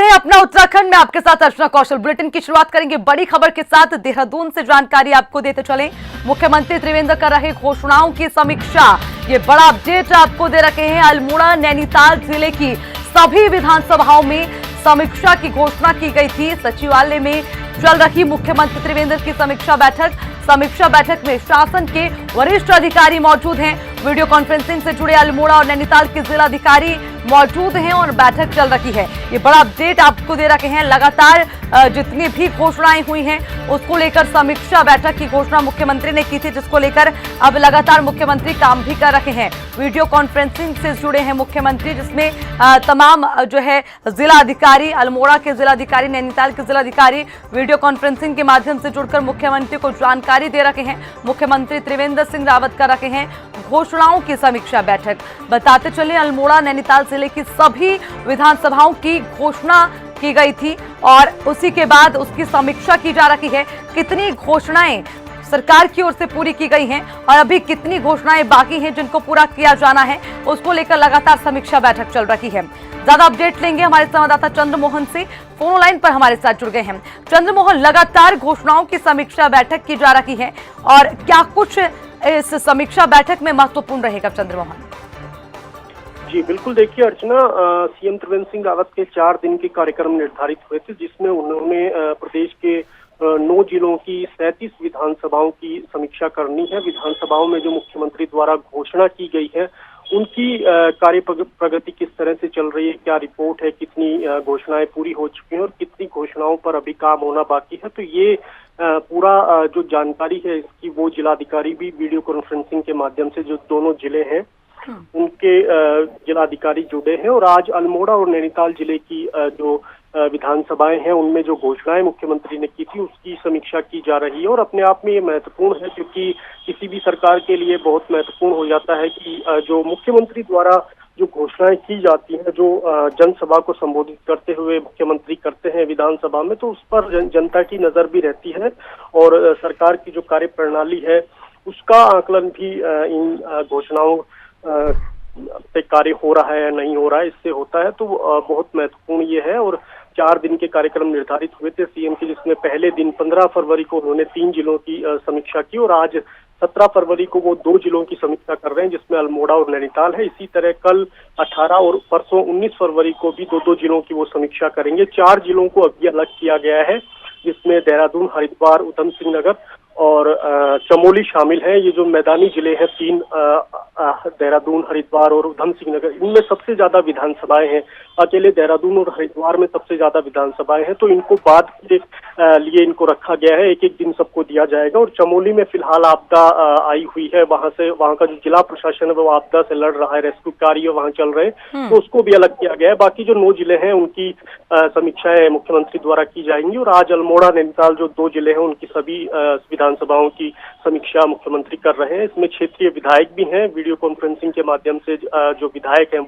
हैं अपना उत्तराखंड में, आपके साथ अर्चना कौशल। बुलेटिन की शुरुआत करेंगे बड़ी खबर के साथ। देहरादून से जानकारी आपको देते चले। मुख्यमंत्री त्रिवेंद्र कर रहे घोषणाओं की समीक्षा। ये बड़ा अपडेट आपको दे रखे हैं। अल्मोड़ा नैनीताल जिले की सभी विधानसभाओं में समीक्षा की घोषणा की गई थी। सचिवालय में चल रही मुख्यमंत्री त्रिवेंद्र की समीक्षा बैठक में शासन के वरिष्ठ अधिकारी मौजूद हैं। वीडियो कॉन्फ्रेंसिंग से जुड़े अल्मोड़ा और नैनीताल के जिलाधिकारी मौजूद हैं और बैठक चल रही है। ये बड़ा अपडेट आपको दे रखे हैं। लगातार जितनी भी घोषणाएं हुई हैं उसको लेकर समीक्षा बैठक की घोषणा मुख्यमंत्री ने की थी, जिसको लेकर अब लगातार मुख्यमंत्री काम भी कर रहे हैं। वीडियो कॉन्फ्रेंसिंग से जुड़े हैं मुख्यमंत्री, जिसमें तमाम जो है जिला अधिकारी, अल्मोड़ा के जिलाधिकारी, नैनीताल के जिलाधिकारी वीडियो कॉन्फ्रेंसिंग के माध्यम से जुड़कर मुख्यमंत्री को जानकारी दे रखे हैं। मुख्यमंत्री त्रिवेंद्र सिंह रावत कर रखे हैं घोषणाओं की समीक्षा बैठक। बताते चले, अल्मोड़ा नैनीताल जिले की सभी विधानसभाओं की घोषणा की गई थी और उसी के बाद उसकी समीक्षा की जा रही है। कितनी घोषणाएं सरकार की ओर से पूरी की गई हैं और अभी कितनी घोषणाएं बाकी हैं जिनको पूरा किया जाना है, उसको लेकर लगातार समीक्षा बैठक चल रही है। ज्यादा अपडेट लेंगे हमारे संवाददाता चंद्रमोहन से, फोन लाइन पर हमारे साथ जुड़ गए हैं। चंद्रमोहन, लगातार घोषणाओं की समीक्षा बैठक की जा रही है और क्या कुछ इस समीक्षा बैठक में महत्वपूर्ण रहेगा? चंद्रमोहन जी बिल्कुल, देखिए अर्चना, सीएम त्रिवेंद्र सिंह रावत के 4 दिन के कार्यक्रम निर्धारित हुए थे, जिसमें उन्होंने प्रदेश के 9 जिलों की 37 विधानसभाओं की समीक्षा करनी है। विधानसभाओं में जो मुख्यमंत्री द्वारा घोषणा की गई है उनकी कार्य प्रगति किस तरह से चल रही है, क्या रिपोर्ट है, कितनी घोषणाएं पूरी हो चुकी हैं और कितनी घोषणाओं पर अभी काम होना बाकी है। तो ये पूरा जो जानकारी है इसकी वो जिलाधिकारी भी वीडियो कॉन्फ्रेंसिंग के माध्यम से, जो दोनों जिले हैं उनके जिलाधिकारी जुड़े हैं और आज अल्मोड़ा और नैनीताल जिले की जो विधानसभाएं हैं उनमें जो घोषणाएं मुख्यमंत्री ने की थी उसकी समीक्षा की जा रही है। और अपने आप में ये महत्वपूर्ण है, क्योंकि किसी भी सरकार के लिए बहुत महत्वपूर्ण हो जाता है कि जो मुख्यमंत्री द्वारा जो घोषणाएं की जाती हैं, जो जनसभा को संबोधित करते हुए मुख्यमंत्री करते हैं विधानसभा में, तो उस पर जनता की नजर भी रहती है और सरकार की जो कार्य प्रणाली है उसका आकलन भी इन घोषणाओं पे कार्य हो रहा है या नहीं हो रहा है इससे होता है। तो बहुत महत्वपूर्ण ये है। और 4 दिन के कार्यक्रम निर्धारित हुए थे सीएम के, जिसमें पहले दिन 15 फरवरी को उन्होंने 3 जिलों की समीक्षा की और आज 17 फरवरी को वो 2 जिलों की समीक्षा कर रहे हैं, जिसमें अल्मोड़ा और नैनीताल है। इसी तरह कल 18 और परसों 19 फरवरी को भी 2-2 जिलों की वो समीक्षा करेंगे। 4 जिलों को अभी अलग किया गया है, जिसमें देहरादून, हरिद्वार, उधम सिंह नगर और चमोली शामिल है। ये जो मैदानी जिले हैं 3, देहरादून, हरिद्वार और उधम सिंह नगर, इनमें सबसे ज्यादा विधानसभाएं हैं। अकेले देहरादून और हरिद्वार में सबसे ज्यादा विधानसभाएं हैं, तो इनको बाद के लिए इनको रखा गया है। एक दिन सबको दिया जाएगा। और चमोली में फिलहाल आपदा आई हुई है, वहां का जो जिला प्रशासन है वो आपदा से लड़ रहा है, रेस्क्यू कार्य वहां चल रहे हैं, तो उसको भी अलग किया गया है। बाकी जो 9 जिले हैं उनकी समीक्षाएं मुख्यमंत्री द्वारा की जाएंगी और आज अल्मोड़ा, नैनीताल जो 2 जिले हैं उनकी सभी विधानसभाओं की समीक्षा मुख्यमंत्री कर रहे हैं। इसमें क्षेत्रीय विधायक भी हैं, वीडियो कॉन्फ्रेंसिंग के माध्यम से जो विधायक हैं,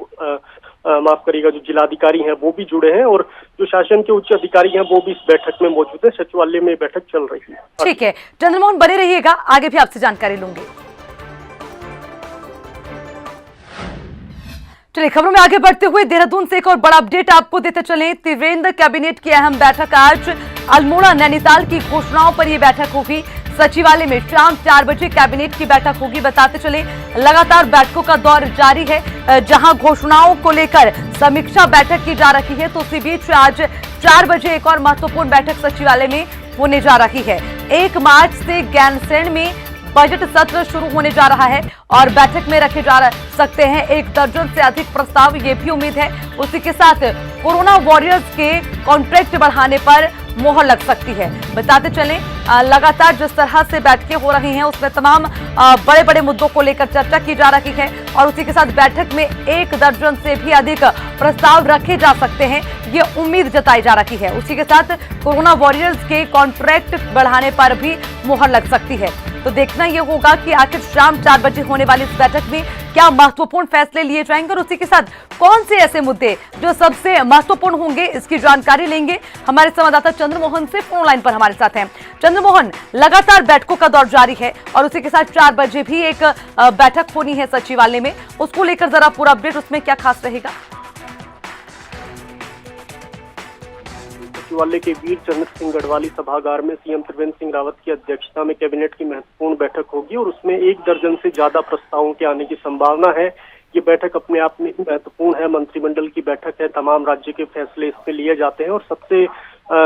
माफ करिएगा, जो जिलाधिकारी हैं वो भी जुड़े हैं और जो शासन के उच्च अधिकारी हैं वो भी इस बैठक में मौजूद है। सचिवालय में बैठक चल रही है। ठीक है चंद्रमोहन, बने रहिएगा, आगे भी आपसे जानकारी लूंगी। चलिए खबरों में आगे बढ़ते हुए देहरादून से एक और बड़ा अपडेट आपको देते चले। त्रिवेंद्र कैबिनेट की अहम बैठक आज अल्मोड़ा नैनीताल की घोषणाओं पर यह बैठक होगी। सचिवालय में शाम 4 बजे कैबिनेट की बैठक होगी। बताते चले, लगातार बैठकों का दौर जारी है, जहां घोषणाओं को लेकर समीक्षा बैठक की जा रही है, तो उसी बीच आज 4 बजे एक और महत्वपूर्ण बैठक सचिवालय में होने जा रही है। 1 मार्च से ज्ञानसैण में बजट सत्र शुरू होने जा रहा है और बैठक में रखे जा सकते हैं 1 दर्जन से अधिक प्रस्ताव, ये भी उम्मीद है। उसी के साथ कोरोना वॉरियर्स के कॉन्ट्रैक्ट बढ़ाने पर मोहर लग सकती है। बताते चलें, लगातार जिस तरह से बैठकें हो रही हैं उसमें तमाम बड़े बड़े मुद्दों को लेकर चर्चा की जा रही है और उसी के साथ बैठक में 1 दर्जन से भी अधिक प्रस्ताव रखे जा सकते हैं, ये उम्मीद जताई जा रही है। उसी के साथ कोरोना वॉरियर्स के कॉन्ट्रैक्ट बढ़ाने पर भी मोहर लग सकती है। तो देखना यह होगा कि आखिर शाम 4 बजे होने वाली इस बैठक में क्या महत्वपूर्ण फैसले लिए जाएंगे और उसी के साथ कौन से ऐसे मुद्दे जो सबसे महत्वपूर्ण होंगे, इसकी जानकारी लेंगे हमारे संवाददाता चंद्रमोहन से, फोन लाइन पर हमारे साथ हैं। चंद्रमोहन, लगातार बैठकों का दौर जारी है और उसी के साथ 4 बजे भी एक बैठक होनी है सचिवालय में, उसको लेकर जरा पूरा अपडेट, उसमें क्या खास रहेगा? सचिवालय के वीर चंद्र सिंह गढ़वाली सभागार में सीएम त्रिवेंद्र सिंह रावत की अध्यक्षता में कैबिनेट की महत्वपूर्ण बैठक होगी और उसमें 1 दर्जन से ज्यादा प्रस्तावों के आने की संभावना है। ये बैठक अपने आप में ही महत्वपूर्ण है, मंत्रिमंडल की बैठक है, तमाम राज्य के फैसले इसमें लिए जाते हैं और सबसे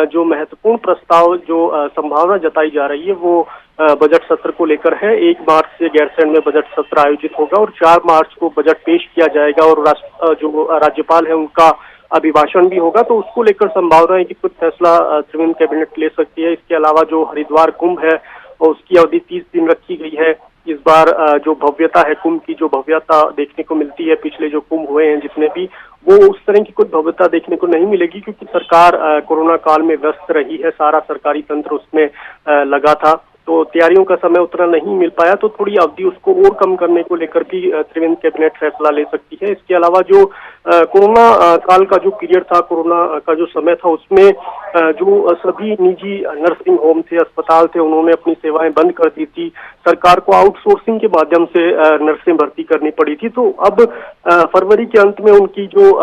जो महत्वपूर्ण प्रस्ताव जो संभावना जताई जा रही है वो बजट सत्र को लेकर है। 1 मार्च से गैरसैंण में बजट सत्र आयोजित होगा और 4 मार्च को बजट पेश किया जाएगा और जो राज्यपाल है उनका अभिभाषण भी होगा, तो उसको लेकर संभावना है कि कुछ फैसला त्रिवेंद्र कैबिनेट ले सकती है। इसके अलावा जो हरिद्वार कुंभ है और उसकी अवधि 30 दिन रखी गई है। इस बार जो भव्यता है कुंभ की, जो भव्यता देखने को मिलती है, पिछले जो कुंभ हुए हैं जितने भी, वो उस तरह की कुछ भव्यता देखने को नहीं मिलेगी क्योंकि सरकार कोरोना काल में व्यस्त रही है, सारा सरकारी तंत्र उसमें लगा था, तो तैयारियों का समय उतना नहीं मिल पाया, तो थोड़ी अवधि उसको और कम करने को लेकर भी त्रिवेंद्र कैबिनेट फैसला ले सकती है। इसके अलावा जो कोरोना काल का जो पीरियड था, कोरोना का जो समय था, उसमें जो सभी निजी नर्सिंग होम थे, अस्पताल थे, उन्होंने अपनी सेवाएं बंद कर दी थी। सरकार को आउटसोर्सिंग के माध्यम से नर्सें भर्ती करनी पड़ी थी, तो अब फरवरी के अंत में उनकी जो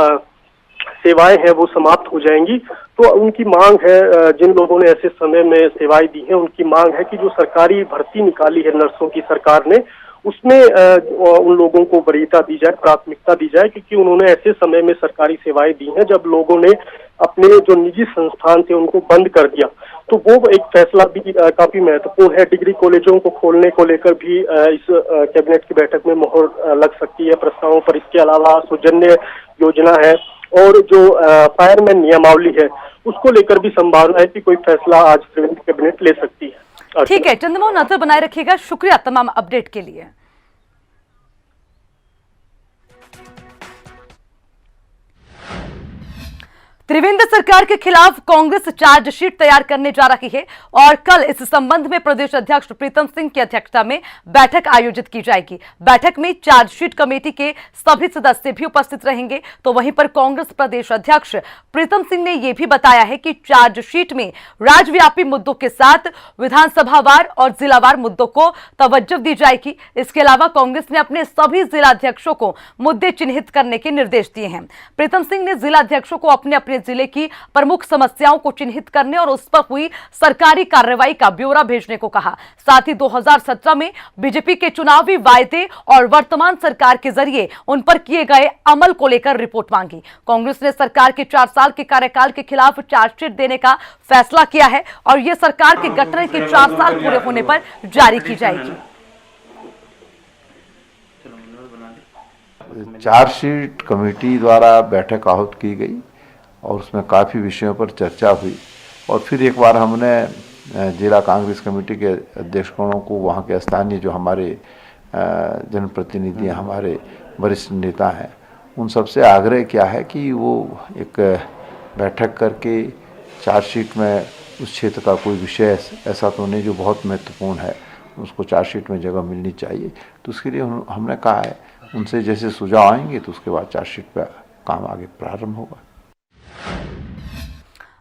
सेवाएं हैं वो समाप्त हो जाएंगी। तो उनकी मांग है, जिन लोगों ने ऐसे समय में सेवाएं दी हैं, उनकी मांग है कि जो सरकारी भर्ती निकाली है नर्सों की सरकार ने, उसमें उन लोगों को वरीयता दी जाए, प्राथमिकता दी जाए, क्योंकि उन्होंने ऐसे समय में सरकारी सेवाएं दी हैं जब लोगों ने अपने जो निजी संस्थान थे उनको बंद कर दिया। तो वो एक फैसला भी काफी महत्वपूर्ण है। डिग्री कॉलेजों को खोलने को लेकर भी इस कैबिनेट की बैठक में मोहर लग सकती है प्रस्तावों पर। इसके अलावा सौजन्य योजना है और जो फायरमैन नियमावली है उसको लेकर भी संभावना है कि कोई फैसला आज त्रिवेंद्र कैबिनेट ले सकती है। ठीक है, चंद्रमोहन नजर बनाए रखिएगा। शुक्रिया तमाम अपडेट के लिए। त्रिवेंद्र सरकार के खिलाफ कांग्रेस चार्जशीट तैयार करने जा रही है और कल इस संबंध में प्रदेश अध्यक्ष प्रीतम सिंह की अध्यक्षता में बैठक आयोजित की जाएगी। बैठक में चार्जशीट कमेटी के सभी सदस्य भी उपस्थित रहेंगे। तो वहीं पर कांग्रेस प्रदेश अध्यक्ष प्रीतम सिंह ने यह भी बताया है कि चार्जशीट में राज्यव्यापी मुद्दों के साथ विधानसभावार और जिलावार मुद्दों को तवज्जो दी जाएगी। इसके अलावा कांग्रेस ने अपने सभी जिलाध्यक्षों को मुद्दे चिन्हित करने के निर्देश दिए हैं। प्रीतम सिंह ने जिलाध्यक्षों को अपने अपने जिले की प्रमुख समस्याओं को चिन्हित करने और उस पर हुई सरकारी कार्रवाई का ब्यौरा भेजने को कहा। साथ ही 2017 में बीजेपी के चुनावी वायदे और वर्तमान सरकार के जरिए उन पर किए गए अमल को लेकर रिपोर्ट मांगी। कांग्रेस ने सरकार के 4 साल के कार्यकाल के खिलाफ चार्जशीट देने का फैसला किया है और यह सरकार के गठन के 4 साल पूरे होने पर जारी की जाएगी। चार्जशीट कमेटी द्वारा बैठक आहूत की गई और उसमें काफ़ी विषयों पर चर्चा हुई और फिर एक बार हमने जिला कांग्रेस कमेटी के अध्यक्षगणों को, वहाँ के स्थानीय जो हमारे जनप्रतिनिधि हैं, हमारे वरिष्ठ नेता हैं, उन सबसे आग्रह किया है कि वो एक बैठक करके चार्जशीट में उस क्षेत्र का कोई विषय ऐसा तो नहीं जो बहुत महत्वपूर्ण है, उसको चार्जशीट में जगह मिलनी चाहिए। तो उसके लिए हमने कहा है उनसे जैसे सुझाव आएंगे तो उसके बाद चार्जशीट पर काम आगे प्रारंभ होगा।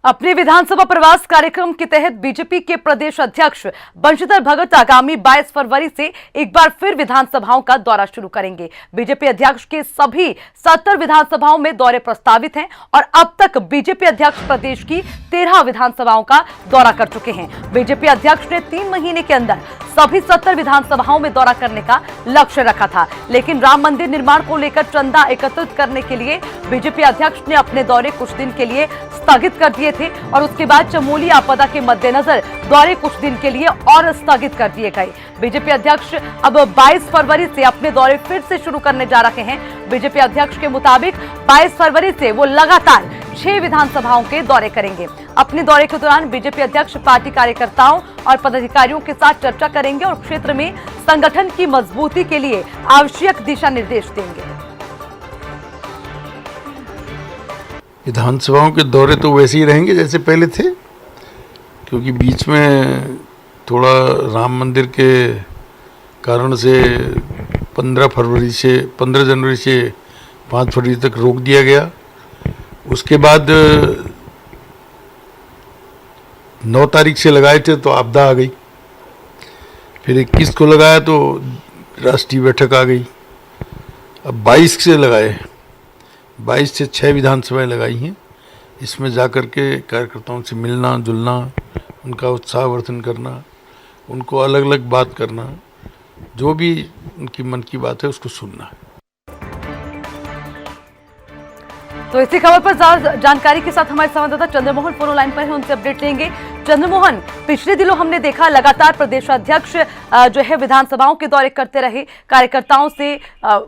अपने विधानसभा प्रवास कार्यक्रम के तहत बीजेपी के प्रदेश अध्यक्ष बंशीधर भगत आगामी 22 फरवरी से एक बार फिर विधानसभाओं का दौरा शुरू करेंगे। बीजेपी अध्यक्ष के सभी 70 विधानसभाओं में दौरे प्रस्तावित हैं और अब तक बीजेपी अध्यक्ष प्रदेश की 13 विधानसभाओं का दौरा कर चुके हैं। बीजेपी अध्यक्ष ने 3 महीने के अंदर सभी 70 विधानसभाओं में दौरा करने का लक्ष्य रखा था, लेकिन राम मंदिर निर्माण को लेकर चंदा एकत्रित करने के लिए बीजेपी अध्यक्ष ने अपने दौरे कुछ दिन के लिए स्थगित कर दिए थे और उसके बाद चमोली आपदा के मद्देनजर दौरे कुछ दिन के लिए और स्थगित कर दिए गए। बीजेपी अध्यक्ष अब 22 फरवरी से अपने दौरे फिर से शुरू करने जा रहे हैं। बीजेपी अध्यक्ष के मुताबिक 22 फरवरी से वो लगातार 6 विधानसभाओं के दौरे करेंगे। अपने दौरे के दौरान बीजेपी अध्यक्ष पार्टी कार्यकर्ताओं और पदाधिकारियों के साथ चर्चा करेंगे और क्षेत्र में संगठन की मजबूती के लिए आवश्यक दिशा निर्देश देंगे। विधानसभाओं के दौरे तो वैसे ही रहेंगे जैसे पहले थे, क्योंकि बीच में थोड़ा राम मंदिर के कारण से 15 जनवरी से 5 फरवरी तक रोक दिया गया। उसके बाद 9 तारीख से लगाए थे तो आपदा आ गई, फिर 21 को लगाया तो राष्ट्रीय बैठक आ गई। अब 22 से लगाए, 22 से 6 विधानसभाएं लगाई हैं। इसमें जाकर के कार्यकर्ताओं से मिलना जुलना, उनका उत्साहवर्धन करना, उनको अलग अलग बात करना, जो भी उनकी मन की बात है उसको सुनना। तो इसी खबर पर ज्यादा जानकारी के साथ हमारे संवाददाता चंद्रमोहन फोन लाइन पर है, उनसे अपडेट लेंगे। चंद्रमोहन, पिछले दिनों हमने देखा लगातार प्रदेशाध्यक्ष जो है विधानसभाओं के दौरे करते रहे, कार्यकर्ताओं से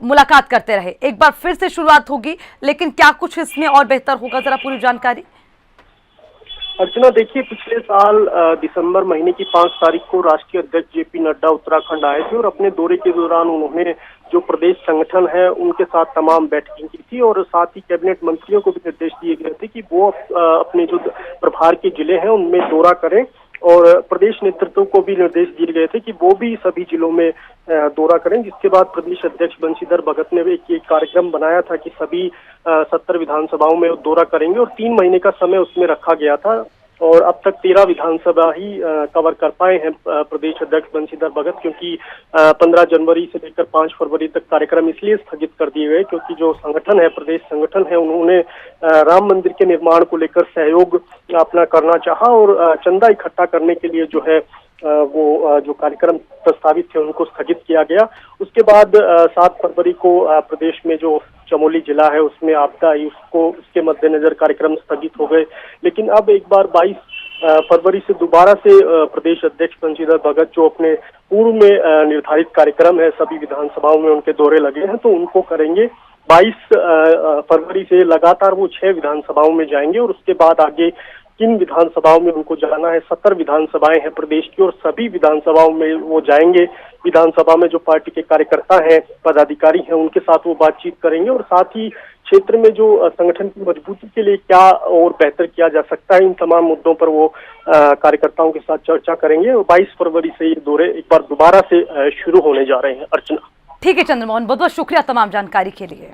मुलाकात करते रहे। एक बार फिर से शुरुआत होगी, लेकिन क्या कुछ इसमें और बेहतर होगा, जरा पूरी जानकारी। अर्चना, देखिए, पिछले साल दिसंबर महीने की 5 तारीख को राष्ट्रीय अध्यक्ष जेपी नड्डा उत्तराखंड आए थे और अपने दौरे के दौरान उन्होंने जो प्रदेश संगठन है उनके साथ तमाम बैठकें की थी और साथ ही कैबिनेट मंत्रियों को भी निर्देश दिए गए थे कि वो अपने जो प्रभार के जिले हैं उनमें दौरा करें और प्रदेश नेतृत्व को भी निर्देश दिए गए थे कि वो भी सभी जिलों में दौरा करें। जिसके बाद प्रदेश अध्यक्ष बंशीधर भगत ने एक कार्यक्रम बनाया था कि सभी 70 विधानसभाओं में दौरा करेंगे और 3 महीने का समय उसमें रखा गया था और अब तक 13 विधानसभा ही कवर कर पाए हैं प्रदेश अध्यक्ष बंशीधर भगत, क्योंकि 15 जनवरी से लेकर 5 फरवरी तक कार्यक्रम इसलिए स्थगित कर दिए गए क्योंकि जो संगठन है, प्रदेश संगठन है, उन्होंने राम मंदिर के निर्माण को लेकर सहयोग अपना करना चाहा और चंदा इकट्ठा करने के लिए जो है वो जो कार्यक्रम प्रस्तावित थे उनको स्थगित किया गया। उसके बाद 7 फरवरी को प्रदेश में जो चमोली जिला है उसमें आपदा आई, उसके मद्देनजर कार्यक्रम स्थगित हो गए। लेकिन अब एक बार 22 फरवरी से दोबारा से प्रदेश अध्यक्ष बंशीधर भगत जो अपने पूर्व में निर्धारित कार्यक्रम है सभी विधानसभाओं में उनके दौरे लगे हैं तो उनको करेंगे। 22 फरवरी से लगातार वो 6 विधानसभाओं में जाएंगे और उसके बाद आगे किन विधानसभाओं में उनको जाना है। 70 विधानसभाएं हैं प्रदेश की और सभी विधानसभाओं में वो जाएंगे। विधानसभा में जो पार्टी के कार्यकर्ता हैं, पदाधिकारी हैं, उनके साथ वो बातचीत करेंगे और साथ ही क्षेत्र में जो संगठन की मजबूती के लिए क्या और बेहतर किया जा सकता है, इन तमाम मुद्दों पर वो कार्यकर्ताओं के साथ चर्चा करेंगे और 22 फरवरी से ये दौरे एक बार दोबारा से शुरू होने जा रहे हैं। अर्चना, ठीक है चंद्रमोहन, बहुत बहुत शुक्रिया तमाम जानकारी के लिए।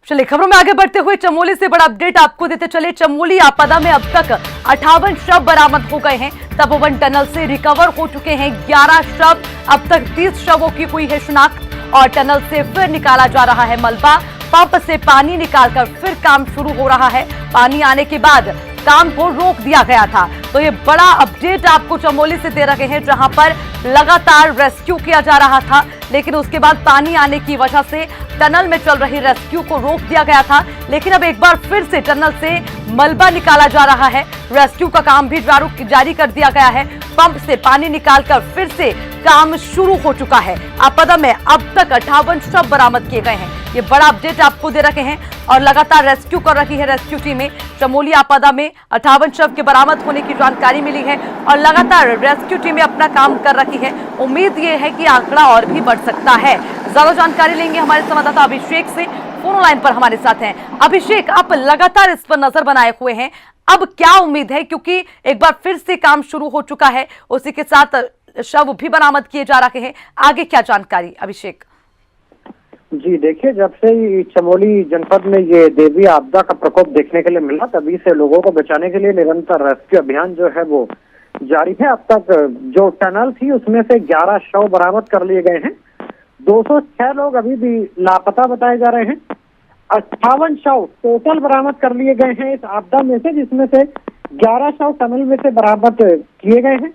चलिए खबरों में आगे बढ़ते हुए चमोली से बड़ा अपडेट आपको देते चले। चमोली आपदा में अब तक 58 शव बरामद हो गए हैं। तपोवन टनल से रिकवर हो चुके हैं 11 शव। अब तक 30 शवों की हुई है शिनाख्त और टनल से फिर निकाला जा रहा है मलबा। पंप से पानी निकालकर फिर काम शुरू हो रहा है। पानी आने के बाद काम को रोक दिया गया था। तो ये बड़ा अपडेट आपको चमोली से दे रहे हैं, जहां पर लगातार रेस्क्यू किया जा रहा था, लेकिन उसके बाद पानी आने की वजह से टनल में चल रही रेस्क्यू को रोक दिया गया था। लेकिन अब एक बार फिर से टनल से मलबा निकाला जा रहा है। रेस्क्यू का काम भी जारी कर दिया गया है। पंप से पानी निकालकर फिर से काम शुरू हो चुका है। आपदा में अब तक 58 शव बरामद किए गए हैं। ये बड़ा अपडेट आपको दे रखे हैं और लगातार रेस्क्यू कर रही है रेस्क्यू टीमें। चमोली आपदा में 58 शव के बरामद होने की जानकारी मिली है और लगातार रेस्क्यू टीमें अपना काम कर रही है। उम्मीद ये है कि आंकड़ा और भी बढ़ सकता है। ज्यादा जानकारी लेंगे हमारे संवाददाता अभिषेक से, फोन लाइन पर हमारे साथ हैं। अभिषेक, आप लगातार इस पर नजर बनाए हुए हैं, अब क्या उम्मीद है, क्योंकि एक बार फिर से काम शुरू हो चुका है, उसी के साथ शव भी बरामद किए जा रहे हैं, आगे क्या जानकारी अभिषेक? जी देखिए, जब से चमोली जनपद में ये देवी आपदा का प्रकोप देखने के लिए मिला, तभी से लोगों को बचाने के लिए निरंतर रेस्क्यू अभियान जो है वो जारी है। अब तक जो टनल थी उसमें से 11 शव बरामद कर लिए गए हैं। 206 लोग अभी भी लापता बताए जा रहे हैं। 58 शव टोटल बरामद कर लिए गए हैं इस आपदा में से, जिसमें से 11 शव टनल में से बरामद किए गए हैं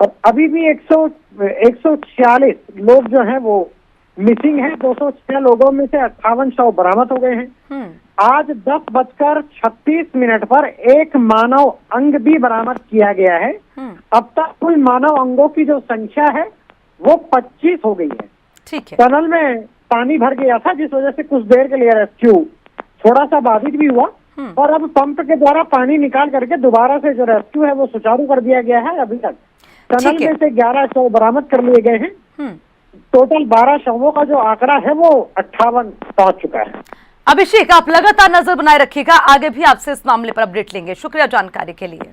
और अभी भी 146 लोग जो हैं वो मिसिंग है। 206 लोगों में से 58 शव बरामद हो गए हैं। आज 10:36 पर एक मानव अंग भी बरामद किया गया है। अब तक कुल मानव अंगों की जो संख्या है वो 25 हो गई है। ठीक है। टनल में पानी भर गया था, जिस वजह से कुछ देर के लिए रेस्क्यू थोड़ा सा बाधित भी हुआ और अब पंप के द्वारा पानी निकाल करके दोबारा से जो रेस्क्यू है वो सुचारू कर दिया गया है। अभी तक टनल में से 11 शव बरामद कर लिए गए हैं। टोटल 12 शवों का जो आंकड़ा है वो 58 पहुंच चुका है। अभिषेक, आप लगातार नजर बनाए रखिएगा, आगे भी आपसे इस मामले पर अपडेट लेंगे। शुक्रिया जानकारी के लिए।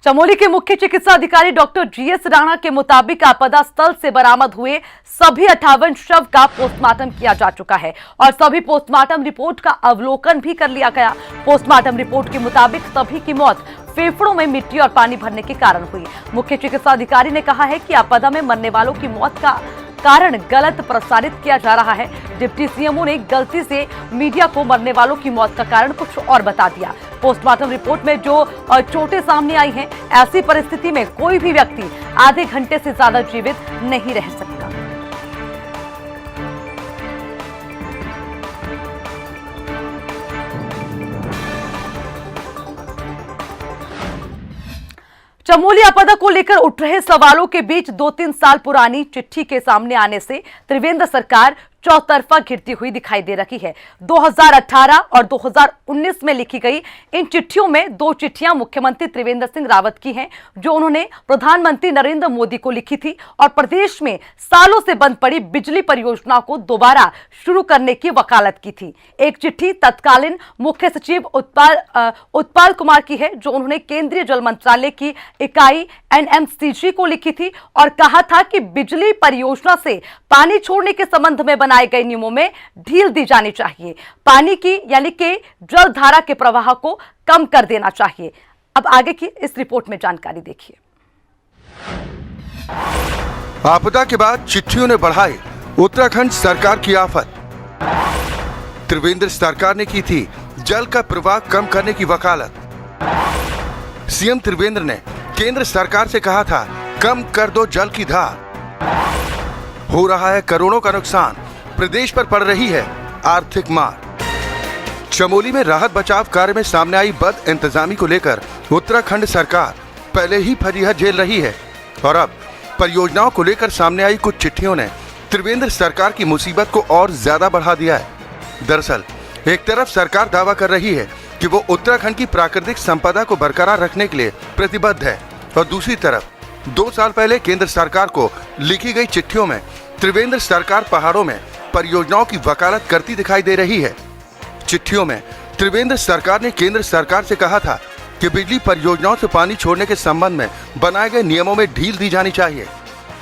चमोली के मुख्य चिकित्सा अधिकारी डॉक्टर जीएस राणा के मुताबिक आपदा स्थल से बरामद हुए सभी 58 शव का पोस्टमार्टम किया जा चुका है और सभी पोस्टमार्टम रिपोर्ट का अवलोकन भी कर लिया गया। पोस्टमार्टम रिपोर्ट के मुताबिक सभी की मौत फेफड़ों में मिट्टी और पानी भरने के कारण हुई। मुख्य चिकित्सा अधिकारी ने कहा है कि आपदा में मरने वालों की मौत का कारण गलत प्रसारित किया जा रहा है। डिप्टी सीएमओ ने गलती से मीडिया को मरने वालों की मौत का कारण कुछ और बता दिया। पोस्टमार्टम रिपोर्ट में जो चोटें सामने आई हैं, ऐसी परिस्थिति में कोई भी व्यक्ति आधे घंटे से ज्यादा जीवित नहीं रह सकता। चमोली आपदा को लेकर उठ रहे सवालों के बीच 2-3 साल पुरानी चिट्ठी के सामने आने से त्रिवेंद्र सरकार चौतरफा घिरती हुई दिखाई दे रही है। 2018 और 2019 में लिखी गई इन चिट्ठियों में 2 चिट्ठियां मुख्यमंत्री त्रिवेंद्र सिंह रावत की हैं, जो उन्होंने प्रधानमंत्री नरेंद्र मोदी को लिखी थी और प्रदेश में सालों से बंद पड़ी बिजली परियोजना को दोबारा शुरू करने की वकालत की थी। एक चिट्ठी तत्कालीन मुख्य सचिव उत्पल कुमार की है, जो उन्होंने केंद्रीय जल मंत्रालय की इकाई NMCG को लिखी थी और कहा था कि बिजली परियोजना से पानी छोड़ने के संबंध में बनाए गए नियमों में ढील दी जानी चाहिए। पानी की यानी कि जल धारा के प्रवाह को कम कर देना चाहिए। अब आगे की इस रिपोर्ट में जानकारी देखिए। आपदा के बाद चिट्ठियों ने बढ़ाई उत्तराखंड सरकार की आफत। त्रिवेंद्र सरकार ने की थी जल का प्रवाह कम करने की वकालत। सीएम त्रिवेंद्र ने केंद्र सरकार से कहा था कम कर दो जल की धार। हो रहा है करोड़ों का नुकसान, प्रदेश पर पड़ रही है आर्थिक मार। चमोली में राहत बचाव कार्य में सामने आई बद इंतजामी को लेकर उत्तराखंड सरकार पहले ही फजीहत झेल रही है और अब परियोजनाओं को लेकर सामने आई कुछ चिट्ठियों ने त्रिवेंद्र सरकार की मुसीबत को और ज्यादा बढ़ा दिया है। दरअसल एक तरफ सरकार दावा कर रही है कि वो उत्तराखंड की प्राकृतिक संपदा को बरकरार रखने के लिए प्रतिबद्ध है और दूसरी तरफ 2 साल पहले केंद्र सरकार को लिखी गई चिट्ठियों में त्रिवेंद्र सरकार पहाड़ों में परियोजनाओं की वकालत करती दिखाई दे रही है। चिट्ठियों में त्रिवेंद्र सरकार ने केंद्र सरकार से कहा था कि बिजली परियोजनाओं से पानी छोड़ने के संबंध में बनाए गए नियमों में ढील दी जानी चाहिए,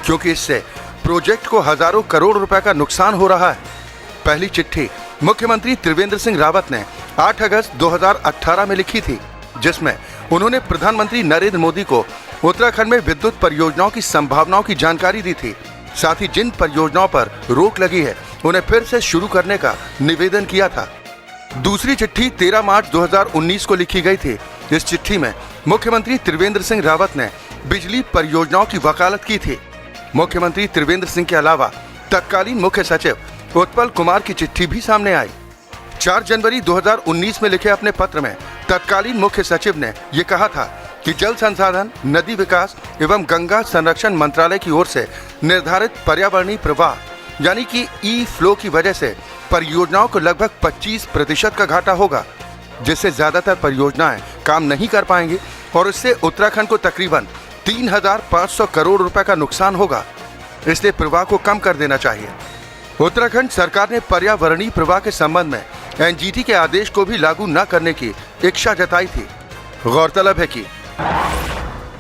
क्योंकि इससे प्रोजेक्ट को हजारों करोड़ रुपए का नुकसान हो रहा है। पहली चिट्ठी मुख्यमंत्री त्रिवेंद्र सिंह रावत ने 8 अगस्त 2018 में लिखी थी, जिसमें उन्होंने प्रधानमंत्री नरेंद्र मोदी को उत्तराखंड में विद्युत परियोजनाओं की संभावनाओं की जानकारी दी थी। साथ ही जिन परियोजनाओं पर रोक लगी है उन्हें फिर से शुरू करने का निवेदन किया था। दूसरी चिट्ठी 13 मार्च 2019 को लिखी गई थी। इस चिट्ठी में मुख्यमंत्री त्रिवेंद्र सिंह रावत ने बिजली परियोजनाओं की वकालत की थी। मुख्यमंत्री त्रिवेंद्र सिंह के अलावा तत्कालीन मुख्य सचिव उत्पल कुमार की चिट्ठी भी सामने आई। 4 जनवरी 2019 में लिखे अपने पत्र में तत्कालीन मुख्य सचिव ने यह कहा था कि जल संसाधन, नदी विकास एवं गंगा संरक्षण मंत्रालय की ओर से निर्धारित पर्यावरणीय प्रवाह यानी कि ई फ्लो की वजह से परियोजनाओं को लगभग 25% का घाटा होगा, जिससे ज्यादातर परियोजनाएं काम नहीं कर पाएंगी और इससे उत्तराखंड को तकरीबन 3,500 करोड़ रुपए का नुकसान होगा। इसलिए प्रवाह को कम कर देना चाहिए। उत्तराखंड सरकार ने पर्यावरणीय प्रवाह के संबंध में एनजीटी के आदेश को भी लागू न करने की इच्छा जताई थी। गौरतलब है कि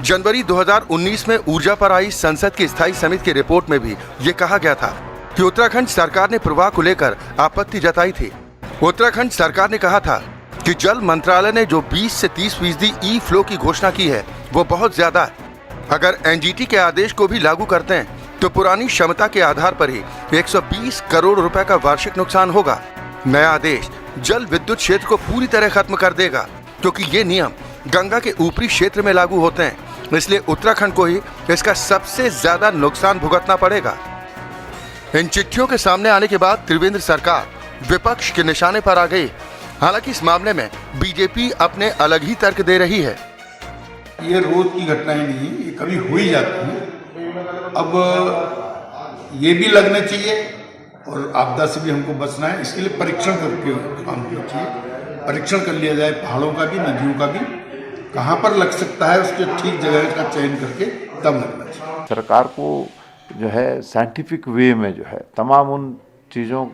जनवरी 2019 में ऊर्जा पर आई संसद की स्थायी समिति की रिपोर्ट में भी ये कहा गया था कि उत्तराखंड सरकार ने प्रवाह को लेकर आपत्ति जताई थी। उत्तराखंड सरकार ने कहा था कि जल मंत्रालय ने जो 20 से 30% ई फ्लो की घोषणा की है वो बहुत ज्यादा है। अगर एनजीटी के आदेश को भी लागू करते हैं तो पुरानी क्षमता के आधार पर ही 120 करोड़ रुपए का वार्षिक नुकसान होगा। नया आदेश जल विद्युत क्षेत्र को पूरी तरह खत्म कर देगा, क्योंकि ये नियम गंगा के ऊपरी क्षेत्र में लागू होते हैं। इसलिए उत्तराखंड को ही इसका सबसे ज्यादा नुकसान भुगतना पड़ेगा। इन चिट्ठियों के सामने आने के बाद त्रिवेंद्र सरकार विपक्ष के निशाने पर आ गई। हालांकि इस मामले में बीजेपी अपने अलग ही तर्क दे रही है। ये रोज की घटनाएं नहीं, ये कभी हो ही जाती है। अब ये भी लगना चाहिए और आपदा से भी हमको बचना है, इसके लिए परीक्षण करके काम करना चाहिए। परीक्षण कर लिया जाए पहाड़ों का भी, नदियों का भी, कहाँ पर लग सकता है उसके ठीक जगह का चयन करके तब लगना चाहिए। सरकार को जो है साइंटिफिक वे में जो है तमाम उन चीज़ों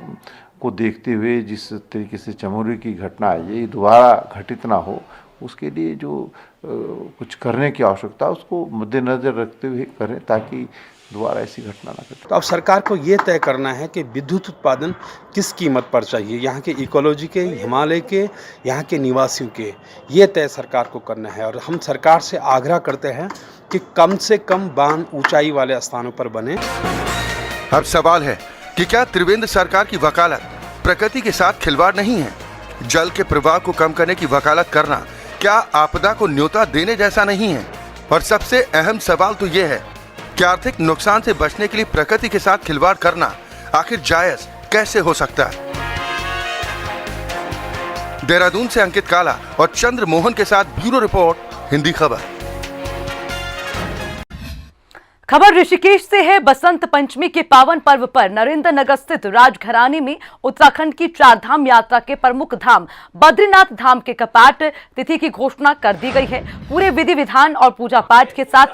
को देखते हुए जिस तरीके से चमोली की घटना है ये दोबारा घटित ना हो, उसके लिए जो कुछ करने की आवश्यकता उसको मद्देनजर रखते हुए करें ताकि दोबारा ऐसी घटना ना घटे। तो अब सरकार को ये तय करना है कि विद्युत उत्पादन किस कीमत पर चाहिए, यहाँ के इकोलॉजी के, हिमालय के, यहाँ के निवासियों के, ये तय सरकार को करना है। और हम सरकार से आग्रह करते हैं कि कम से कम बांध ऊंचाई वाले स्थानों पर बने। अब सवाल है कि क्या त्रिवेंद्र सरकार की वकालत प्रकृति के साथ खिलवाड़ नहीं है? जल के प्रवाह को कम करने की वकालत करना क्या आपदा को न्योता देने जैसा नहीं है? और सबसे अहम सवाल तो ये है कि आर्थिक नुकसान से बचने के लिए प्रकृति के साथ खिलवाड़ करना आखिर जायज कैसे हो सकता है? देहरादून से अंकित काला और चंद्र मोहन के साथ ब्यूरो रिपोर्ट, हिंदी खबर। खबर ऋषिकेश से है। बसंत पंचमी के पावन पर्व पर नरेंद्र नगर स्थित राजघराने में उत्तराखंड की चार धाम यात्रा के प्रमुख धाम बद्रीनाथ धाम के कपाट तिथि की घोषणा कर दी गई है। पूरे विधि विधान और पूजा पाठ के साथ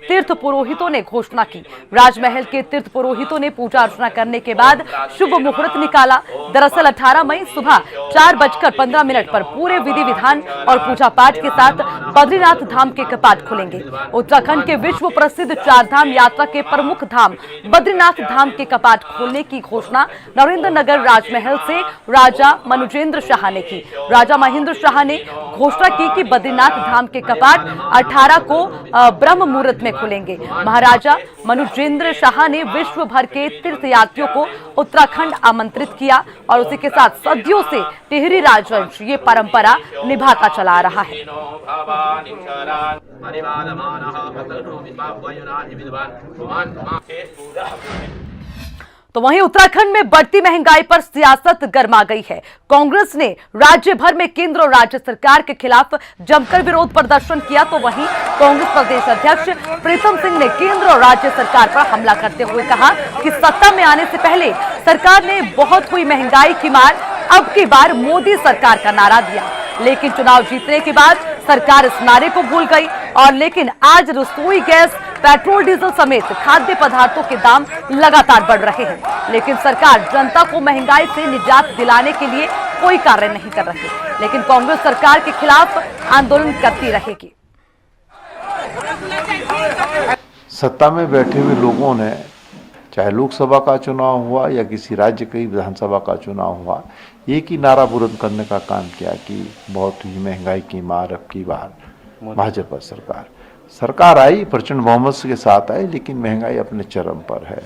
तीर्थ पुरोहितों ने घोषणा की। राजमहल के तीर्थ पुरोहितों ने पूजा अर्चना करने के बाद शुभ मुहूर्त निकाला। दरअसल 18 मई सुबह 4:15 पर पूरे विधि विधान और पूजा पाठ के साथ बद्रीनाथ धाम के कपाट खुलेंगे। उत्तराखंड के विश्व प्रसिद्ध चार धाम यात्रा के प्रमुख धाम बद्रीनाथ धाम के कपाट खोलने की घोषणा नरेंद्र नगर राजमहल से राजा मनुजेंद्र शाह ने की। राजा महेंद्र शाह ने घोषणा की कि बद्रीनाथ धाम के कपाट 18 को ब्रह्म मुहूर्त में खुलेंगे। महाराजा मनुजेंद्र शाह ने विश्व भर के तीर्थयात्रियों को उत्तराखंड आमंत्रित किया और उसी के साथ सदियों से टिहरी राजवंश ये परंपरा निभाता चला आ रहा है। तो वहीं उत्तराखंड में बढ़ती महंगाई पर सियासत गर्मा गई है। कांग्रेस ने राज्य भर में केंद्र और राज्य सरकार के खिलाफ जमकर विरोध प्रदर्शन किया, तो वहीं कांग्रेस प्रदेश अध्यक्ष प्रीतम सिंह ने केंद्र और राज्य सरकार पर हमला करते हुए कहा कि सत्ता में आने से पहले सरकार ने बहुत हुई महंगाई की मार, अब की बार मोदी सरकार का नारा दिया, लेकिन चुनाव जीतने के बाद सरकार इस नारे को भूल गई। और लेकिन आज रसोई गैस, पेट्रोल डीजल समेत खाद्य पदार्थों के दाम लगातार बढ़ रहे हैं, लेकिन सरकार जनता को महंगाई से निजात दिलाने के लिए कोई कार्य नहीं कर रही। लेकिन कांग्रेस सरकार के खिलाफ आंदोलन करती रहेगी। सत्ता में बैठे हुए लोगों ने, चाहे लोकसभा का चुनाव हुआ या किसी राज्य की विधानसभा का चुनाव हुआ, एक ही नारा बुलंद करने का काम किया कि बहुत ही महंगाई की मार, अब की बार भाजपा सरकार आई, प्रचंड बहुमत के साथ आई, लेकिन महंगाई अपने चरम पर है।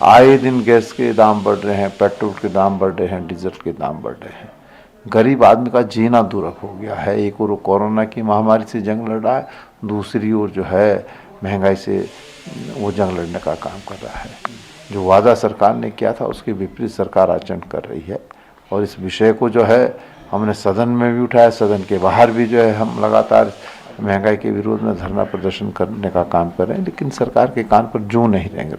आए दिन गैस के दाम बढ़ रहे हैं, पेट्रोल के दाम बढ़ रहे हैं, डीजल के दाम बढ़ रहे हैं। गरीब आदमी का जीना दुर्लभ हो गया है। एक और कोरोना की महामारी से जंग लड़ रहा है, दूसरी ओर जो है महंगाई से वो जंग लड़ने का काम कर रहा है। जो वादा सरकार ने किया था उसके विपरीत सरकार आचरण कर रही है। और इस विषय को जो है हमने सदन में भी उठाया, सदन के बाहर भी जो है हम लगातार महंगाई के विरोध में धरना प्रदर्शन करने का काम कर रहे हैं, लेकिन सरकार के कान पर जूं नहीं रेंग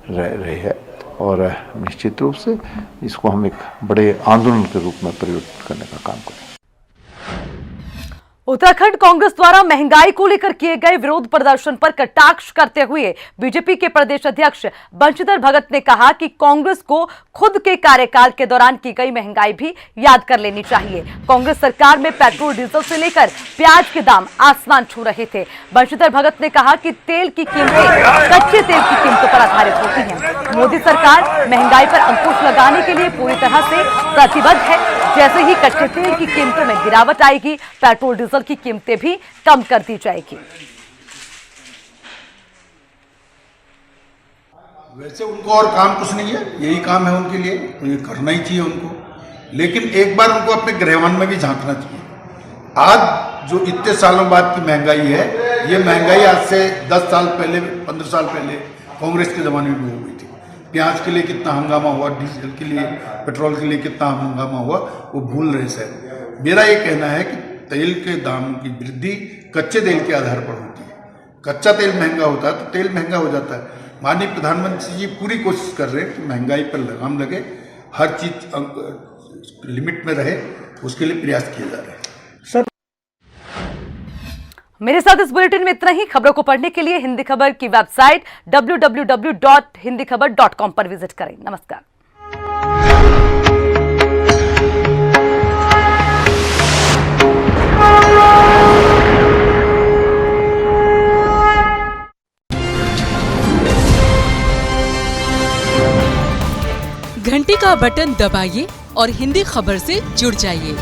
रहे है। और निश्चित रूप से इसको हम एक बड़े आंदोलन के रूप में परिवर्तित करने का काम करें। उत्तराखंड कांग्रेस द्वारा महंगाई को लेकर किए गए विरोध प्रदर्शन पर कटाक्ष करते हुए बीजेपी के प्रदेश अध्यक्ष बंशीधर भगत ने कहा कि कांग्रेस को खुद के कार्यकाल के दौरान की गई महंगाई भी याद कर लेनी चाहिए। कांग्रेस सरकार में पेट्रोल डीजल से लेकर प्याज के दाम आसमान छू रहे थे। बंशीधर भगत ने कहा कि तेल की कीमतें कच्चे तेल की कीमतों पर आधारित होती हैं। मोदी सरकार महंगाई पर अंकुश लगाने के लिए पूरी तरह से प्रतिबद्ध है। जैसे ही कच्चे तेल की कीमतों में गिरावट आएगी, पेट्रोल डीजल की कीमतें भी कम कर दी जाएगी। वैसे उनको और काम कुछ नहीं है, यही काम है उनके लिए, तो ये करना ही चाहिए उनको। लेकिन एक बार उनको अपने गृहवान में भी झांकना चाहिए। आज जो इतने सालों बाद की महंगाई है, ये महंगाई आज से 10 साल पहले, 15 साल पहले कांग्रेस के जमाने में हो गई थी। प्याज के लिए कितना हंगामा हुआ, डीजल के लिए, पेट्रोल के लिए कितना हंगामा हुआ, वो भूल रहे शायद। मेरा ये कहना है कि तेल के दाम की वृद्धि कच्चे तेल के आधार पर होती है। कच्चा तेल महंगा होता है तो तेल महंगा हो जाता है। माननीय प्रधानमंत्री जी पूरी कोशिश कर रहे हैं कि महंगाई पर लगाम लगे, हर चीज लिमिट में रहे, उसके लिए प्रयास किए जा रहे हैं। मेरे साथ इस बुलेटिन में इतना ही। खबरों को पढ़ने के लिए हिंदी खबर की वेबसाइट www.hindikhbar.com पर विजिट करें। नमस्कार। घंटी का बटन दबाइए और हिंदी खबर से जुड़ जाइए।